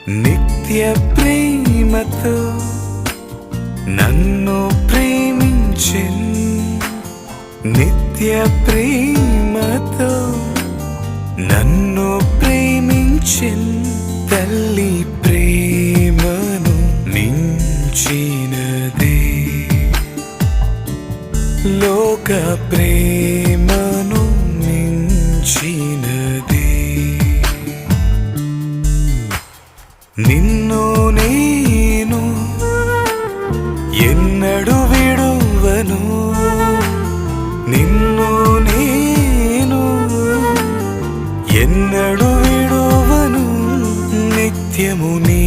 నిత్య ప్రేమతో నన్ను ప్రేమించెన్ నిత్య ప్రేమతో నన్ను ప్రేమించెన్ తల్లి ప్రేమను మించినదే లోక ప్రేమను మించినదే నిన్ను నేను ఎన్నడు విడువను నిన్ను నేను ఎన్నడు విడువను నిత్యము నీ